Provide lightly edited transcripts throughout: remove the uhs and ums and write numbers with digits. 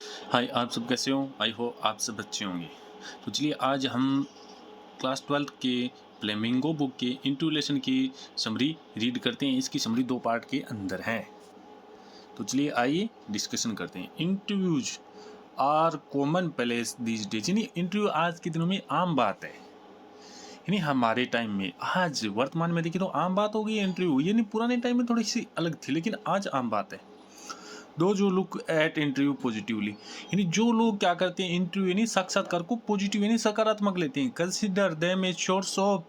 हाय, आप सब कैसे हो? आई होप आप सब अच्छे होंगे। तो चलिए आज हम क्लास 12th के फ्लेमिंगो बुक के इंट्रोलेशन की समरी रीड करते हैं। इसकी समरी 2 पार्ट के अंदर है। तो चलिए आइए डिस्कशन करते हैं। Interviews are common place these days, यानी इंटरव्यू आज के दिनों में आम बात है। यानी हमारे टाइम में, आज वर्तमान में देखिए तो आम बात हो गई है इंटरव्यू। यानी पुराने टाइम में थोड़ी सी अलग थी, लेकिन आज आम बात है। दो जो लुक एट इंटरव्यू पॉजिटिवली, यानी जो लोग क्या करते हैं इंटरव्यू यानी साक्षात्कार को पॉजिटिव यानी सकारात्मक लेते हैं। Consider them a source of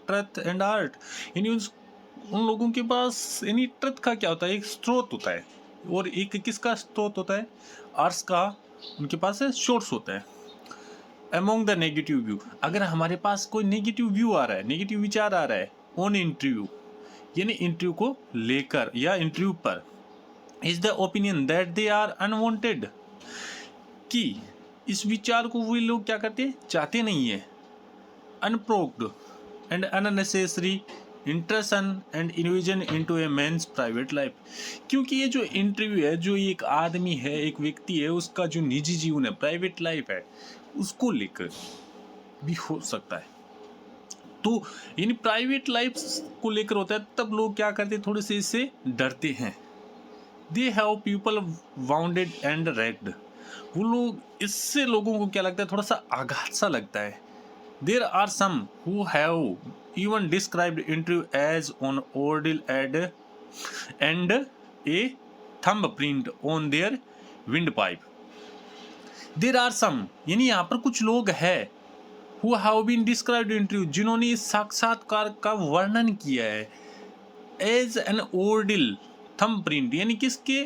truth and art, यानी उन लोगों के पास यानी ट्रुथ का क्या होता है, एक स्रोत होता है, और एक किसका स्रोत होता है, आर्ट्स का उनके पास है सोर्स होता है। अमोंग द नेगेटिव व्यू, अगर हमारे पास कोई नेगेटिव व्यू आ रहा है, नेगेटिव विचार आ रहा है ऑन इंटरव्यू, यानी इंटरव्यू को लेकर या इंटरव्यू पर, is the opinion that they are unwanted, कि इस विचार को वे लोग क्या करते हैं, चाहते नहीं है। Unprovoked and unnecessary intrusion and invasion into a man's private life, क्योंकि ये जो इंटरव्यू है, जो एक आदमी है, एक व्यक्ति है, उसका जो निजी जीवन है, प्राइवेट लाइफ है, उसको लेकर भी हो सकता है। तो यानी प्राइवेट लाइफ को लेकर होता है, तब लोग क्या करते हैं, थोड़े से इससे डरते हैं। They have people bounded and raked, वो लोग, इससे लोगों को क्या लगता है, थोड़ा सा आघात सा लगता है। There are some who have even described interview as an ordeal एड and a thumb print on their windpipe. There are some, यानी यहाँ पर कुछ लोग हैं, who have been described interview, जिन्होंने इस साक्षात्कार का वर्णन किया है, as an ordeal thumb print, यानी किसके,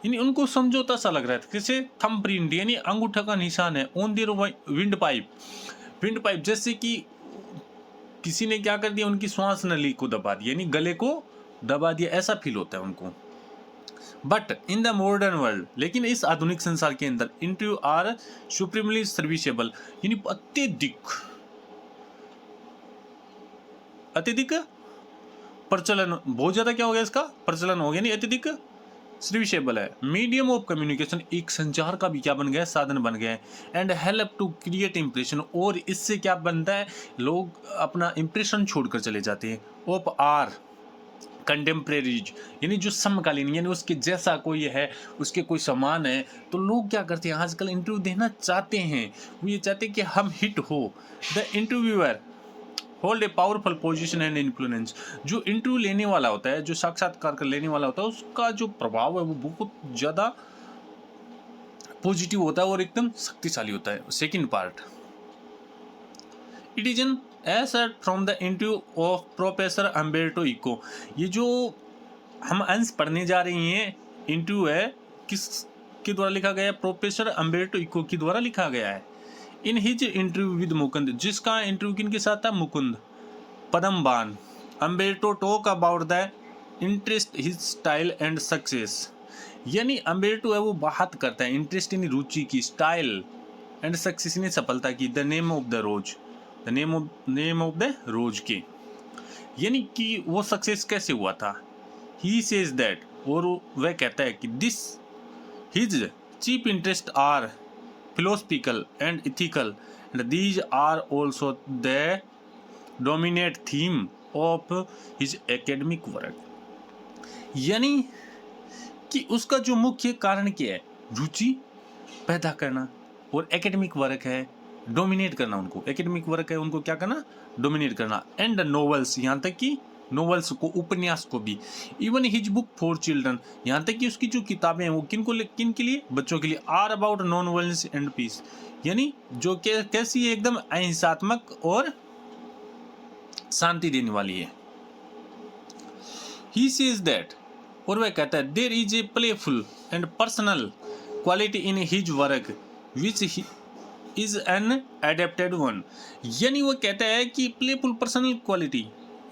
यानी उनको समझौता सा लग रहा था, किसे, थंब प्रिंट यानी अंगूठा का निशान है, on their wind pipe, wind pipe जैसे कि किसी ने क्या कर दिया, उनकी श्वास नली को दबा दिया, यानी गले को दबा दिया, ऐसा फील होता है उनको। But in the modern world, लेकिन इस आधुनिक संसार के अंदर, इंटरव्यू आर सुप्रीमली सर्विसेबल, यानी अत्यधिक अत्यधिक प्रचलन, बहुत ज्यादा क्या हो गया, इसका प्रचलन हो गया, यानी अत्यधिक सर्विसेबल है। मीडियम ऑफ कम्युनिकेशन, एक संचार का भी क्या बन गया, साधन बन गया है। And help to create impression, और इससे क्या बनता है, लोग अपना इंप्रेशन छोड़कर चले जाते हैं। ऑफ आर कंटेम्प्रेरीज, यानी जो समकालीन, यानी उसके जैसा कोई है, उसके कोई समान है, तो लोग क्या करते हैं, आजकल इंटरव्यू देना चाहते हैं, वो ये चाहते हैं कि हम हिट हो। The interviewer hold a powerful position and influence, जो इंटरव्यू लेने वाला होता है, जो साक्षात्कार कर लेने वाला होता है, उसका जो प्रभाव है वो बहुत ज़्यादा पॉजिटिव होता है और एकदम शक्तिशाली होता है। Second part, it is an excerpt from the interview of professor Umberto Eco, ये जो हम अंश पढ़ने जा रहे हैं, इंटरव्यू है, किस के द्वारा लिखा गया है, प्रोफेसर अम्बेर्टो इको के द्वारा लिखा गया है। In his interview with Mukund, जिसका इंटरव्यू किन के साथ था, Mukund Padmanabhan, Umberto talk about the interest his style and success, यानी अम्बेर्टो है वो बात करता है इंटरेस्ट यानी रुचि की, स्टाइल एंड सक्सेस यानी सफलता की, the name of the Rose, the name of the Rose के, यानी कि वो सक्सेस कैसे हुआ था। ही सेज दैट, और वह कहता है कि this his cheap interest are philosophical and ethical, and these are also the dominant theme of his academic work, यानी कि उसका जो मुख्य कारण क्या है, रुचि पैदा करना, और एकेडमिक वर्क है डोमिनेट करना, उनको एकेडमिक वर्क है उनको क्या करना, डोमिनेट करना। एंड नॉवेल्स, यहाँ तक कि नॉवेल्स को, उपन्यास को भी। Even his book for children, यहाँ तक कि उसकी जो किताबें हैं वो किन के लिए, बच्चों के लिए। Are about non violence and peace, यानी जो कैसी है, एकदम अहिंसात्मक और शांति देने वाली है। ही सेज दैट, और वह कहता है, there is a playful and personal quality in his work which is an adapted one, यानी वो कहता है कि प्लेफुल पर्सनल क्वालिटी,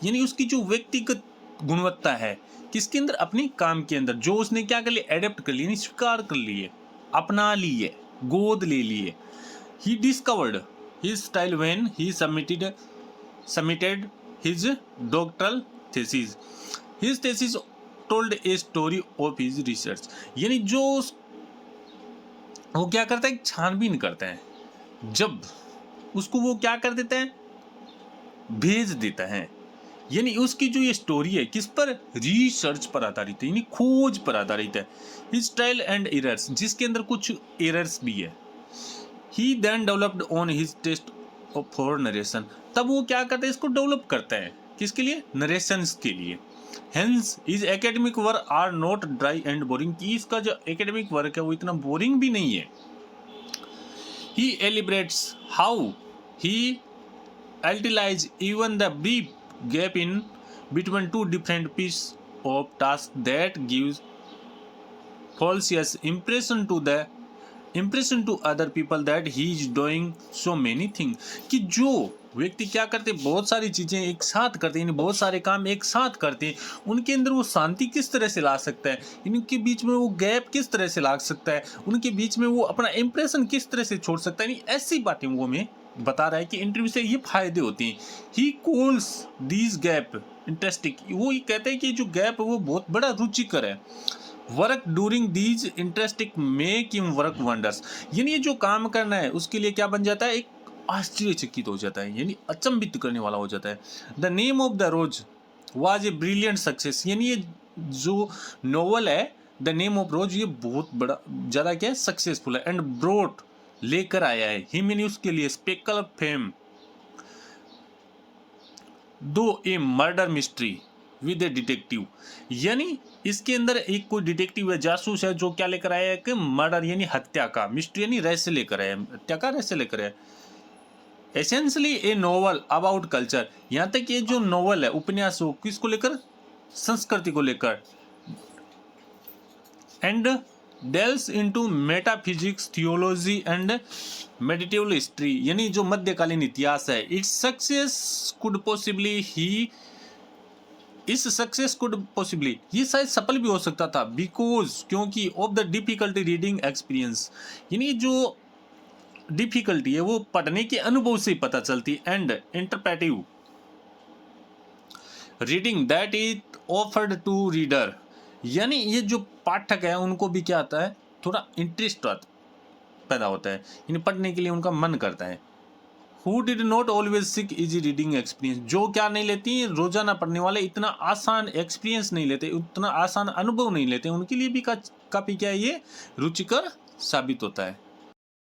यानी उसकी जो व्यक्तिगत गुणवत्ता है, किसके अंदर, अपने काम के अंदर, जो उसने क्या कर लिया, एडेप्ट कर लिया, यानी स्वीकार कर लिए, अपना लिए, गोद ले लिए। He discovered his style when he submitted his doctoral thesis, his thesis told a story of his research, यानी जो वो क्या करता है, छानबीन करता है। जब उसको वो क्या कर देता है, भेज देता है। यानी उसकी जो ये स्टोरी है किस पर, रिसर्च पर आधारित है, यानी खोज पर आधारित है। हिज ट्रायल एंड एरर्स, जिसके अंदर कुछ एरर्स भी है। He then developed on his taste for narration, तब वो क्या करता है, इसको डेवलप करता है किसके लिए, नरेशंस के लिए। Hence his academic work are not dry and boring, कि इसका जो एकेडमिक वर्क है वो इतना बोरिंग भी नहीं है। He elaborates how he utilize even the brief gap in between two different pieces of task that gives false impression to other people that he is doing so many things, कि जो व्यक्ति क्या करते हैं, बहुत सारी चीजें एक साथ करते हैं, बहुत सारे काम एक साथ करते हैं, उनके अंदर वो शांति किस तरह से ला सकता है, इनके बीच में वो गैप किस तरह से ला सकता है, उनके बीच में वो अपना इंप्रेशन किस तरह से छोड़ सकता है, ऐसी बातें वो हमें बता रहा है कि इंटरव्यू से ये फायदे होते हैं। He calls this gap interesting, वो ये कहते हैं कि जो गैप है वो बहुत बड़ा रुचिकर है। Work during these interesting make him work wonders, यानी ये जो काम करना है उसके लिए क्या बन जाता है, एक आश्चर्यचकित हो जाता है, यानी अचंभित करने वाला हो जाता है। The name of the rose was a brilliant success, यानी ये जो नॉवल है द नेम ऑफ रोज, ये बहुत बड़ा ज़्यादा क्या है, सक्सेसफुल है। एंड ब्रोट, लेकर आया है, हिम यानी उसके लिए spectacular fame, though a murder mystery with a detective, यानी इसके अंदर एक कोई डिटेक्टिव है, जासूस है, जो क्या लेकर आया है कि मर्डर यानी हत्या का, मिस्ट्री यानी रहस्य लेकर आया, हत्या का रहस्य लेकर आया। Essentially A novel about culture, यहाँ तक ये जो नोवेल है, उपन्यास हो, किसको लेकर, संस्कृति को लेकर। And delves into metaphysics, theology and medieval history, यानी जो मध्यकालीन इतिहास है। इट्स सक्सेस कुड पॉसिबली ये शायद सफल भी हो सकता था, बिकॉज क्योंकि of the difficulty reading experience, यानी जो डिफिकल्टी है वो पढ़ने के अनुभव से पता चलती। And interpretive reading that is offered to reader, यानी ये जो पाठक है उनको भी क्या आता है, थोड़ा इंटरेस्ट पैदा होता है, यानी पढ़ने के लिए उनका मन करता है। Who did not always seek easy reading experience, जो क्या नहीं लेती, रोजाना पढ़ने वाले इतना आसान एक्सपीरियंस नहीं लेते, उतना आसान अनुभव नहीं लेते, उनके लिए भी काफी क्या है, ये रुचिकर साबित होता है।